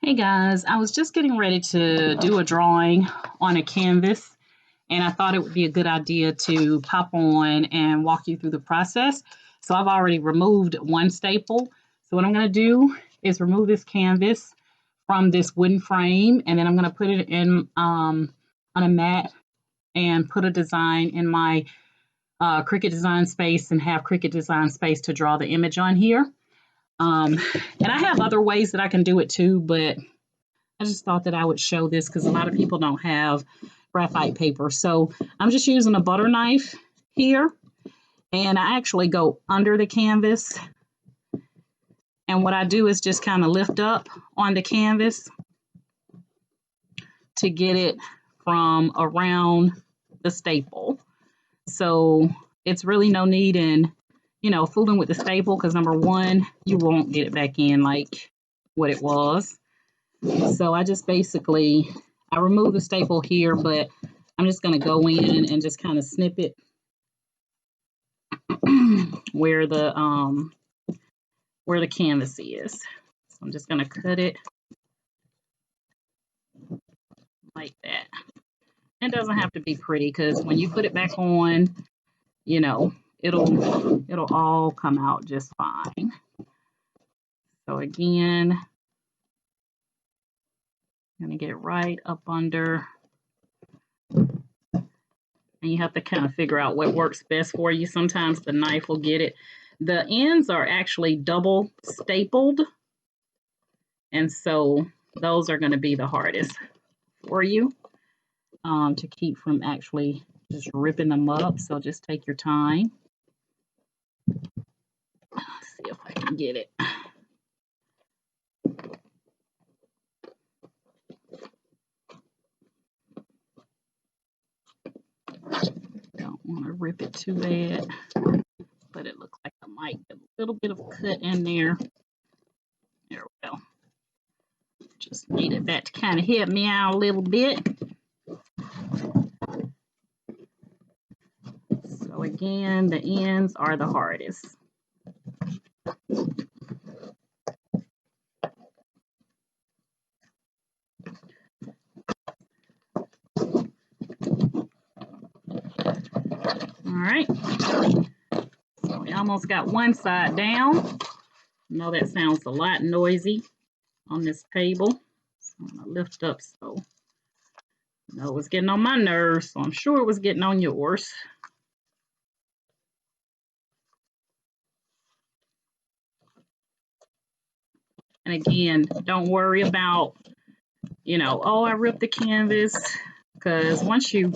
Hey guys, I was just getting ready to do a drawing on a canvas, and I thought it would be a good idea to pop on and walk you through the process. So I've already removed one staple. So what I'm going to do is remove this canvas from this wooden frame, and then I'm going to put it in on a mat and put a design in my Cricut Design Space and have Cricut Design Space to draw the image on here. And I have other ways that I can do it too, but I just thought that I would show this because a lot of people don't have graphite paper. So I'm just using a butter knife here, and I actually go under the canvas. And what I do is just kind of lift up on the canvas to get it from around the staple. So it's really no need in, fooling with the staple because number one, you won't get it back in like what it was. So I just basically, I remove the staple here, but I'm just going to go in and just kind of snip it where the canvas is. So I'm just going to cut it like that. It doesn't have to be pretty because when you put it back on, it'll all come out just fine. So again, I'm going to get it right up under. And you have to kind of figure out what works best for you. Sometimes the knife will get it. The ends are actually double stapled. And so those are going to be the hardest for you to keep from actually just ripping them up. So just take your time. Let's see if I can get it. Don't want to rip it too bad, but it looks like I might get a little bit of cut in there. There we go. Just needed that to kind of help me out a little bit. So again, the ends are the hardest. All right, so we almost got one side down. I know that sounds a lot noisy on this table. So I'm gonna lift up so it was getting on my nerves, so I'm sure it was getting on yours. And again, don't worry about, oh, I ripped the canvas, because once you,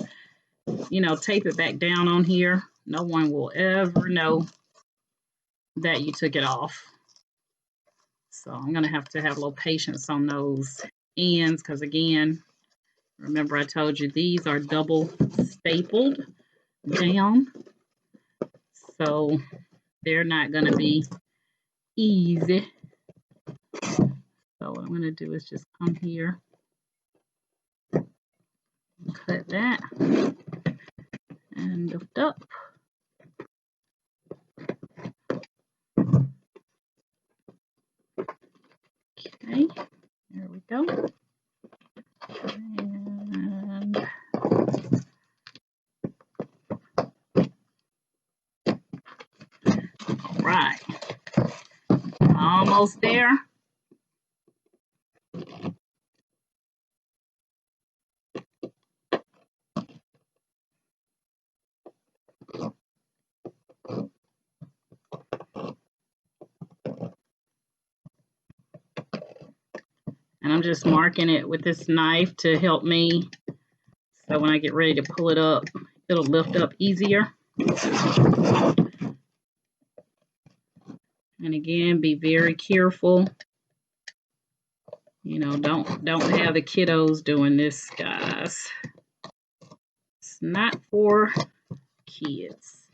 tape it back down on here, no one will ever know that you took it off. So I'm going to have a little patience on those ends because, again, remember I told you these are double stapled down. So they're not going to be easy. So what I'm going to do is just come here, cut that, and lift up. Okay, there we go. And all right, almost there. And I'm just marking it with this knife to help me. So when I get ready to pull it up, it'll lift up easier. And again, be very careful. Don't have the kiddos doing this, guys. It's not for kids.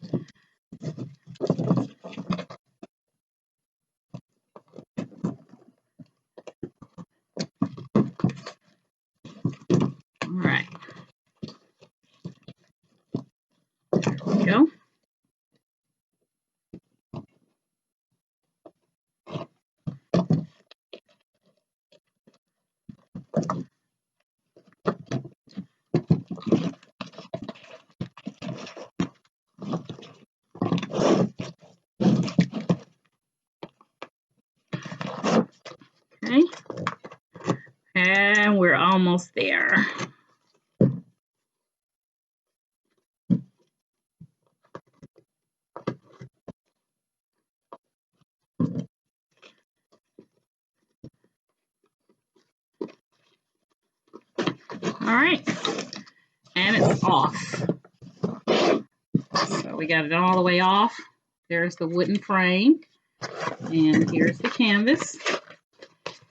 All right. There we go. we're almost there. All right, and it's off. So we got it all the way off. There's the wooden frame, and here's the canvas.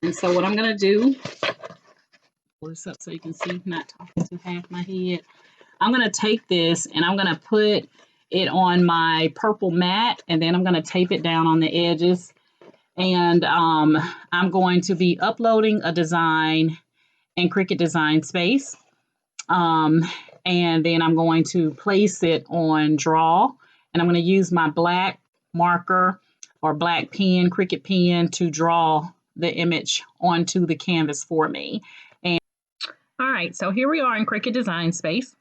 And so what I'm going to do, pull this up so you can see, not talking to half my head. I'm going to take this and I'm going to put it on my purple mat, and then I'm going to tape it down on the edges. And I'm going to be uploading a design in Cricut Design Space. And then I'm going to place it on draw, and I'm going to use my black marker or black pen, Cricut pen, to draw the image onto the canvas for me. And all right, so here we are in Cricut Design Space,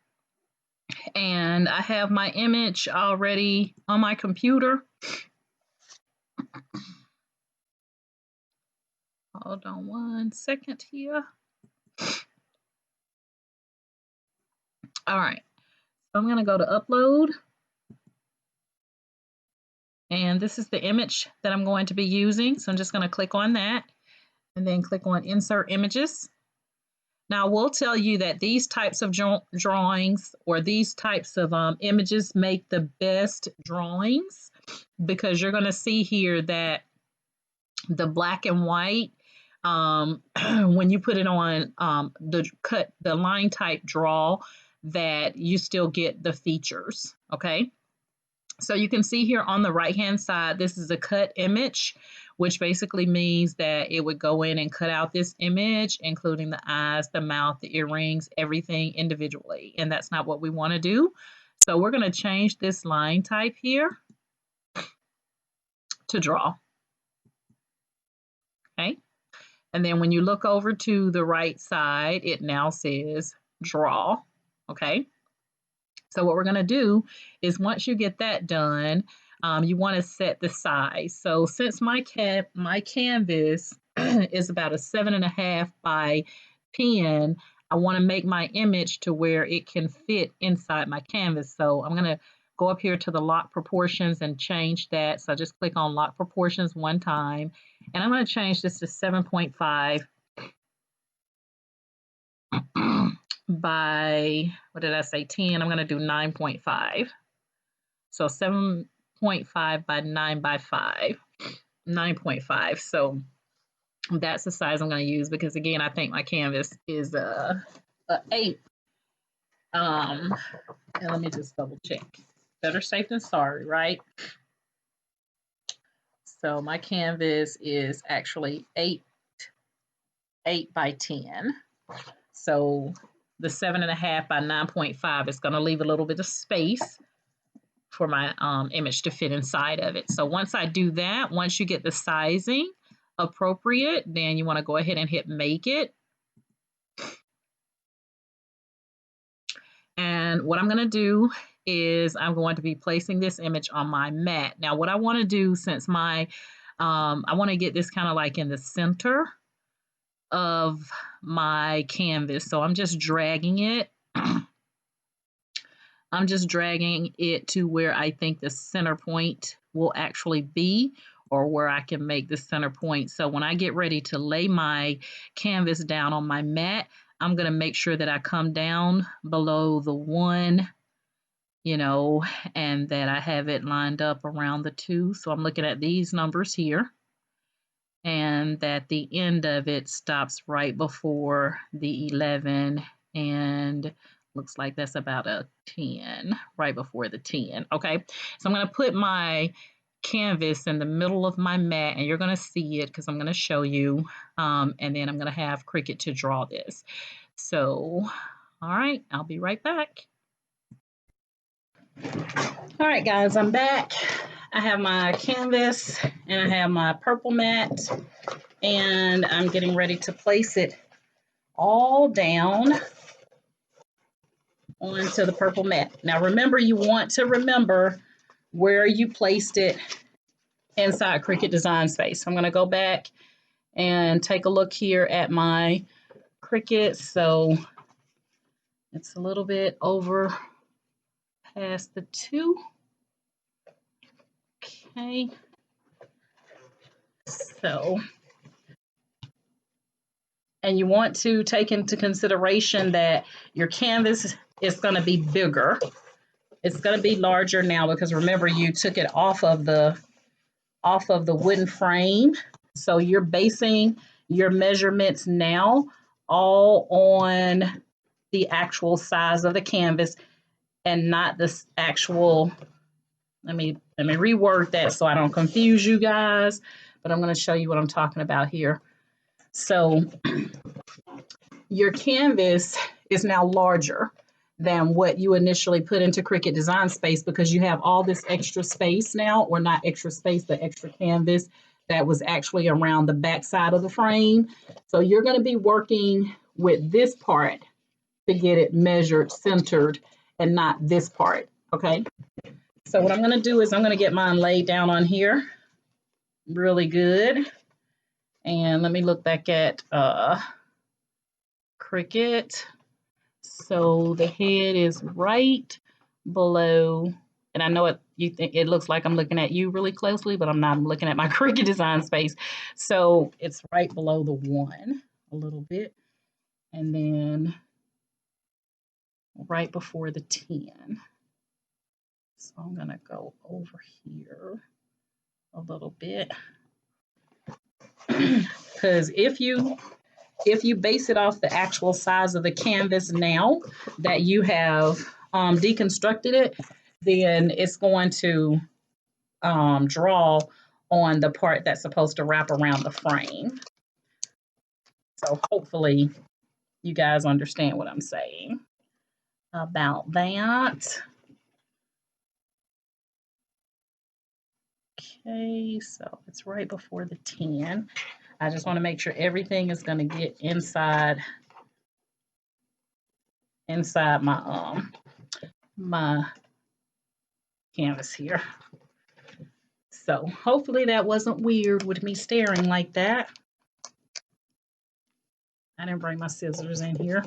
and I have my image already on my computer. Hold on one second here. All right, so I'm going to go to upload. And this is the image that I'm going to be using. So I'm just going to click on that and then click on insert images. Now, we'll tell you that these types of drawings or these types of images make the best drawings, because you're going to see here that the black and white, when you put it on the line type draw, that you still get the features, okay? So you can see here on the right-hand side, this is a cut image, which basically means that it would go in and cut out this image, including the eyes, the mouth, the earrings, everything individually. And that's not what we want to do. So we're going to change this line type here to draw. Okay. And then when you look over to the right side, it now says draw. Okay. So what we're going to do is, once you get that done, you want to set the size. So since my canvas is about a 7.5 by 10, I want to make my image to where it can fit inside my canvas. So I'm going to go up here to the lock proportions and change that. So I just click on lock proportions one time, and I'm going to change this to 7.5 by, what did I say, 10. I'm going to do 9.5. So 7.5 by 9 by 5, 9.5. So that's the size I'm going to use, because again, I think my canvas is a 8. And let me just double check. Better safe than sorry, right? So my canvas is actually 8 by 10. So the 7.5 by 9.5 is going to leave a little bit of space for my image to fit inside of it. So once I do that, once you get the sizing appropriate, then you want to go ahead and hit make it. And what I'm going to do is I'm going to be placing this image on my mat. Now, what I want to do, since my, I want to get this kind of like in the center of my canvas. So I'm just dragging it. I'm just dragging it to where I think the center point will actually be, or where I can make the center point. So when I get ready to lay my canvas down on my mat, I'm going to make sure that I come down below the 1, you know, and that I have it lined up around the 2. So I'm looking at these numbers here, and that the end of it stops right before the 11, and looks like that's about a 10, right before the 10. Okay, so I'm going to put my canvas in the middle of my mat, and you're going to see it because I'm going to show you, and then I'm going to have Cricut to draw this. So, all right, I'll be right back. All right, guys, I'm back. I have my canvas and I have my purple mat, and I'm getting ready to place it all down onto the purple mat. Now, remember, you want to remember where you placed it inside Cricut Design Space. So I'm going to go back and take a look here at my Cricut, so it's a little bit over past the 2. Okay, so, and you want to take into consideration that your canvas is going to be bigger. It's going to be larger now because remember you took it off of the wooden frame. So you're basing your measurements now all on the actual size of the canvas and not the actual, let me reword that so I don't confuse you guys, but I'm going to show you what I'm talking about here. So your canvas is now larger than what you initially put into Cricut Design Space because you have all this extra space now, or not extra space, but extra canvas that was actually around the back side of the frame. So you're going to be working with this part to get it measured, centered, and not this part, okay? So what I'm going to do is I'm going to get mine laid down on here really good. And let me look back at Cricut. So the head is right below, and I know you think it looks like I'm looking at you really closely, but I'm not. I'm looking at my Cricut Design Space. So it's right below the 1 a little bit, and then right before the 10. So I'm gonna go over here a little bit because if you base it off the actual size of the canvas now that you have deconstructed it, then it's going to draw on the part that's supposed to wrap around the frame. So hopefully you guys understand what I'm saying about that. Okay, so it's right before the 10. I just want to make sure everything is going to get inside my my canvas here. So hopefully that wasn't weird with me staring like that. I didn't bring my scissors in here.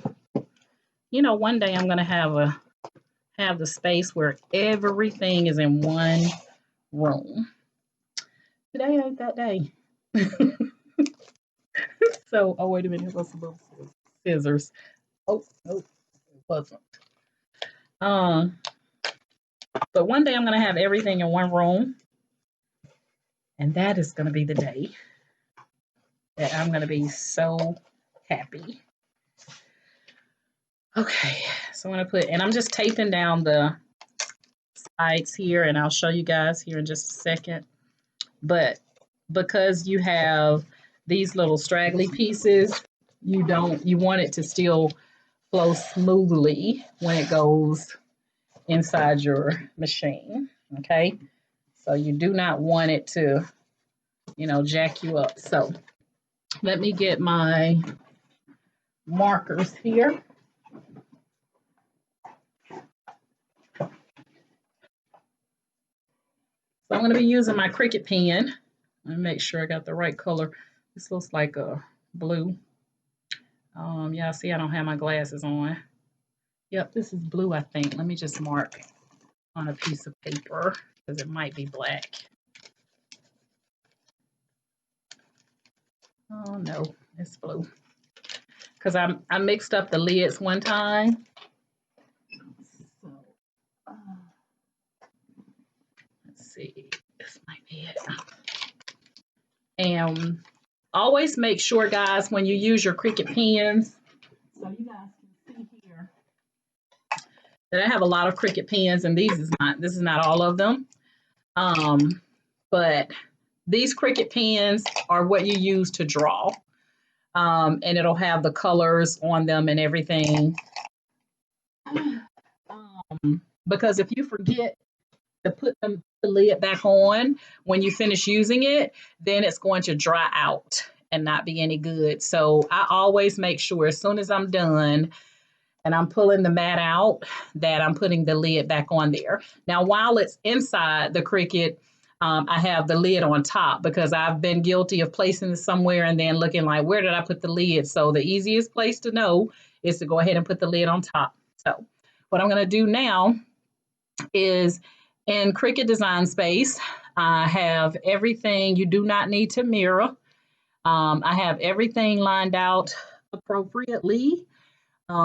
You know, one day I'm going to have the space where everything is in one room. Today ain't that day. So, oh, wait a minute. What's the scissors? Oh, nope, it wasn't. But one day I'm going to have everything in one room. And that is going to be the day that I'm going to be so happy. Okay, so I'm going to and I'm just taping down the sides here, and I'll show you guys here in just a second. But because you have these little straggly pieces, you want it to still flow smoothly when it goes inside your machine, okay? So you do not want it to, jack you up. So let me get my markers here. So I'm going to be using my Cricut pen. Let me make sure I got the right color. This looks like a blue. Yeah, see, I don't have my glasses on. Yep, this is blue, I think. Let me just mark on a piece of paper because it might be black. Oh no, it's blue. Because I mixed up the lids one time. So, let's see, this might be it. And always make sure, guys, when you use your Cricut pens, so you guys can see here that I have a lot of Cricut pens, and this is not all of them. But these Cricut pens are what you use to draw. And it'll have the colors on them and everything. Because if you forget to put the lid back on when you finish using it, then it's going to dry out and not be any good. So I always make sure as soon as I'm done and I'm pulling the mat out that I'm putting the lid back on there. Now, while it's inside the Cricut, I have the lid on top because I've been guilty of placing it somewhere and then looking like, where did I put the lid? So the easiest place to know is to go ahead and put the lid on top. So what I'm going to do now is in Cricut Design Space, I have everything. You do not need to mirror. I have everything lined out appropriately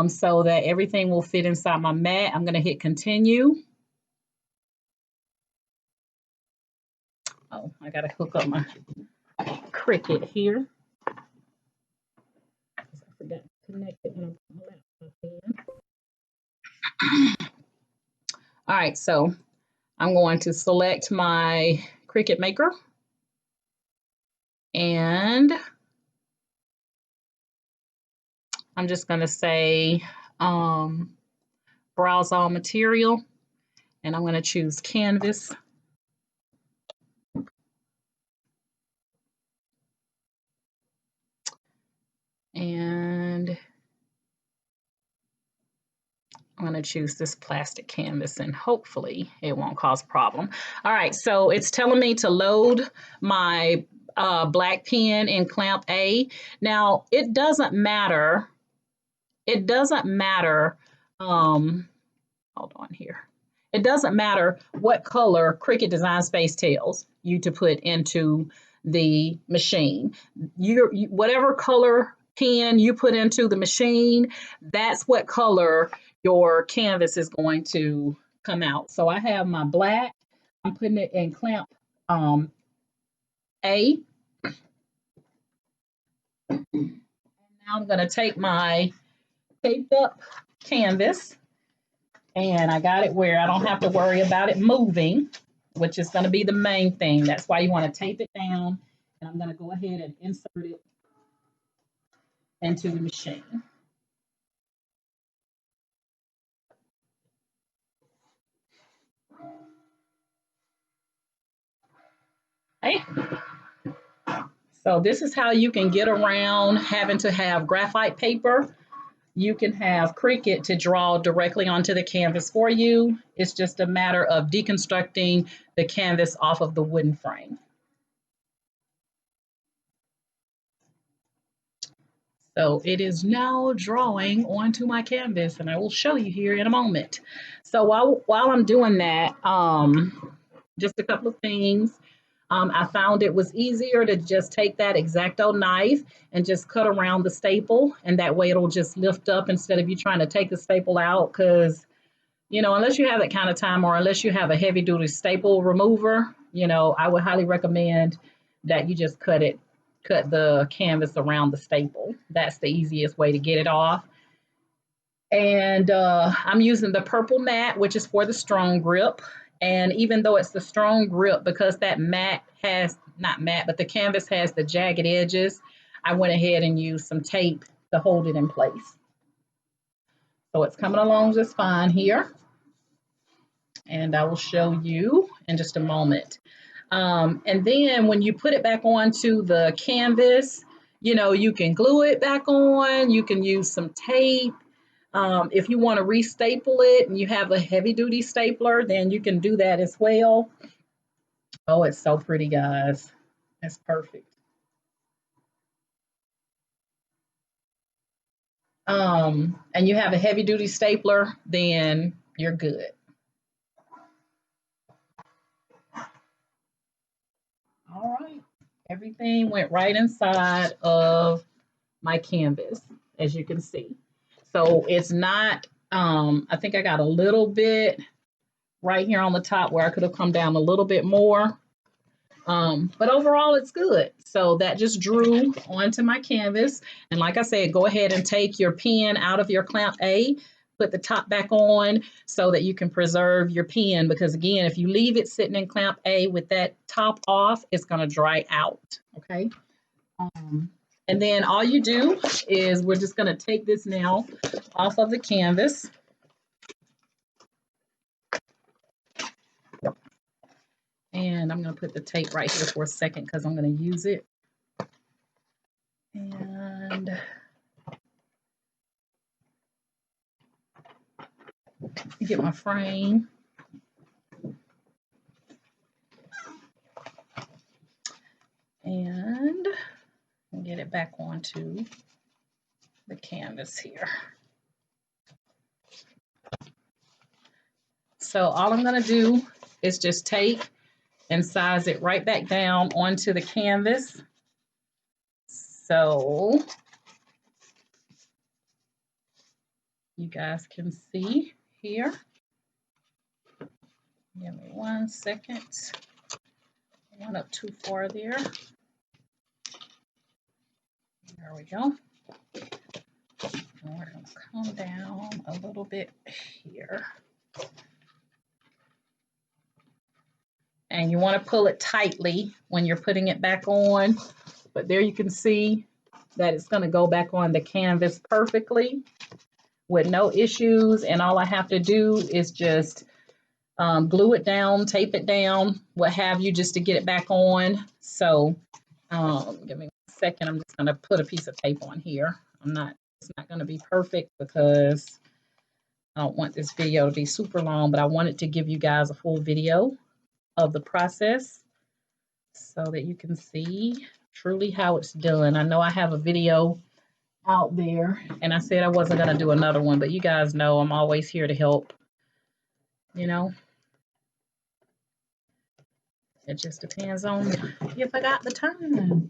so that everything will fit inside my mat. I'm going to hit continue. Oh, I got to hook up my Cricut here. I forgot to connect it when I put my laptop in. All right, so I'm going to select my Cricut Maker and I'm just going to say browse all material and I'm going to choose Canvas. And I'm going to choose this plastic canvas and hopefully it won't cause a problem. All right, so it's telling me to load my black pen in clamp A. Now, it doesn't matter. It doesn't matter. Hold on here. It doesn't matter what color Cricut Design Space tells you to put into the machine. Whatever color pen you put into the machine, that's what color your canvas is going to come out. So I have my black. I'm putting it in clamp A. And now I'm going to take my taped up canvas and I got it where I don't have to worry about it moving, which is going to be the main thing. That's why you want to tape it down. And I'm going to go ahead and insert it into the machine. Okay. So this is how you can get around having to have graphite paper. You can have Cricut to draw directly onto the canvas for you. It's just a matter of deconstructing the canvas off of the wooden frame. So it is now drawing onto my canvas and I will show you here in a moment. So while I'm doing that, just a couple of things. I found it was easier to just take that X-Acto knife and just cut around the staple, and that way it'll just lift up instead of you trying to take the staple out because, you know, unless you have that kind of time or unless you have a heavy duty staple remover, you know, I would highly recommend that you just cut the canvas around the staple. That's the easiest way to get it off. And I'm using the purple mat, which is for the strong grip. And even though it's the strong grip, because that mat has, not mat, but the canvas has the jagged edges, I went ahead and used some tape to hold it in place. So it's coming along just fine here. And I will show you in just a moment. And then when you put it back onto the canvas, you know, you can glue it back on, you can use some tape. If you want to re-staple it and you have a heavy duty stapler, then you can do that as well. Oh, it's so pretty, guys. That's perfect. And you have a heavy duty stapler, then you're good. All right. Everything went right inside of my canvas, as you can see. So it's not, I think I got a little bit right here on the top where I could have come down a little bit more. But overall, it's good. So that just drew onto my canvas. And like I said, go ahead and take your pen out of your clamp A, put the top back on so that you can preserve your pen. Because again, if you leave it sitting in clamp A with that top off, it's going to dry out. Okay. And then all you do is we're just going to take this now off of the canvas. And I'm going to put the tape right here for a second because I'm going to use it. And get my frame. onto the canvas here. So all I'm going to do is just take and size it right back down onto the canvas. So you guys can see here. Give me 1 second. I went up too far there. There we go. And we're going to come down a little bit here. And you want to pull it tightly when you're putting it back on. But there you can see that it's going to go back on the canvas perfectly with no issues. And all I have to do is just glue it down, tape it down, what have you, just to get it back on. So give me 1 second. I'm just going to put a piece of tape on here. It's not going to be perfect because I don't want this video to be super long, but I wanted to give you guys a full video of the process so that you can see truly how it's done. I know I have a video out there and I said I wasn't going to do another one, but you guys know I'm always here to help, you know. It just depends on if I got the time.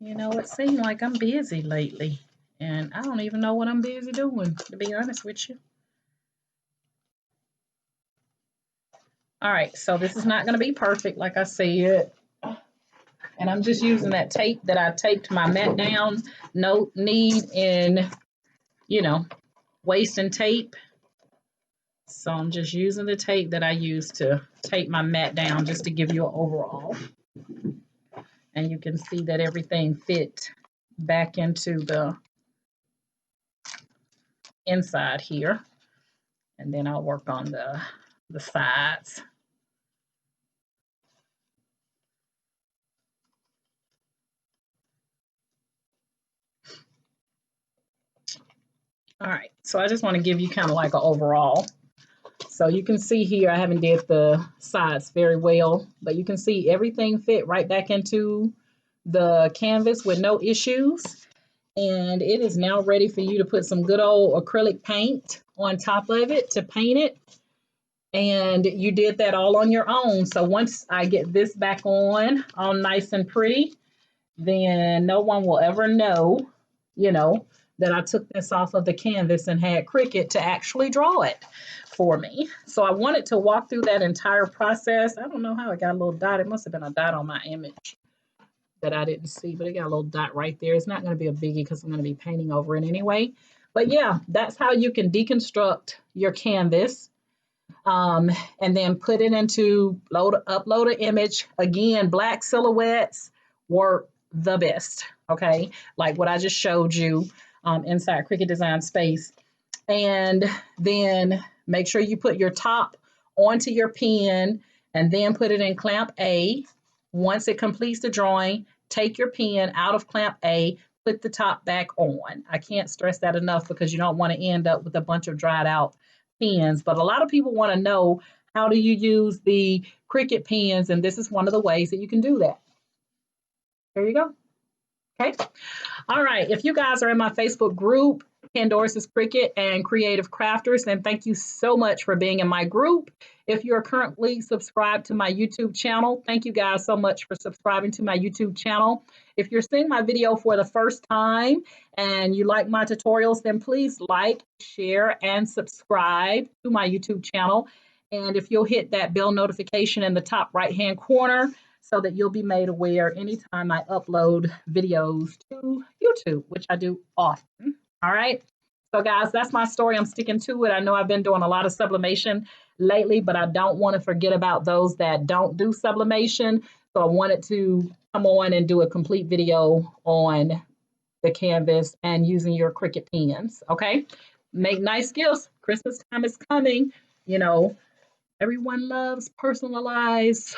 You know, it seems like I'm busy lately and I don't even know what I'm busy doing, to be honest with you. All right, so this is not going to be perfect, like I said. And I'm just using that tape that I taped my mat down. No need in, you know, wasting tape. So I'm just using the tape that I used to tape my mat down just to give you an overall. And you can see that everything fit back into the inside here. And then I'll work on the sides. All right, so I just want to give you kind of like an overall. So you can see here, I haven't did the sides very well, but you can see everything fit right back into the canvas with no issues. And it is now ready for you to put some good old acrylic paint on top of it to paint it. And you did that all on your own. So once I get this back on, all nice and pretty, then no one will ever know, you know, that I took this off of the canvas and had Cricut to actually draw it for me. So I wanted to walk through that entire process. I don't know how it got a little dot. It must have been a dot on my image that I didn't see, but it got a little dot right there. It's not going to be a biggie because I'm going to be painting over it anyway. But yeah, that's how you can deconstruct your canvas. And then put it into upload an image. Again, black silhouettes work the best, okay? Like what I just showed you inside Cricut Design Space. And then make sure you put your top onto your pen and then put it in clamp A. Once it completes the drawing, take your pen out of clamp A, put the top back on. I can't stress that enough because you don't want to end up with a bunch of dried out pens. But a lot of people want to know, how do you use the Cricut pens? And this is one of the ways that you can do that. There you go. Okay. All right. If you guys are in my Facebook group, Candoris's Cricut and Creative Crafters, then thank you so much for being in my group. If you're currently subscribed to my YouTube channel, thank you guys so much for subscribing to my YouTube channel. If you're seeing my video for the first time and you like my tutorials, then please like, share, and subscribe to my YouTube channel. And if you'll hit that bell notification in the top right-hand corner, so that you'll be made aware anytime I upload videos to YouTube, which I do often. All right. So guys, that's my story. I'm sticking to it. I know I've been doing a lot of sublimation lately, but I don't want to forget about those that don't do sublimation. So I wanted to come on and do a complete video on the canvas and using your Cricut pens. Okay. Make nice gifts. Christmas time is coming. You know, everyone loves personalized,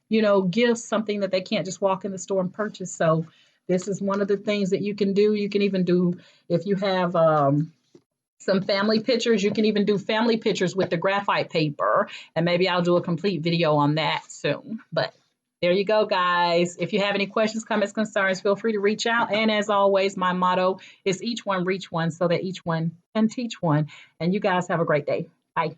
you know, gifts, something that they can't just walk in the store and purchase. So this is one of the things that you can do. You can even do, if you have some family pictures, you can even do family pictures with the graphite paper. And maybe I'll do a complete video on that soon. But There you go, guys. If you have any questions, comments, concerns, feel free to reach out. And as always, my motto is each one reach one so that each one can teach one. And you guys have a great day. Bye.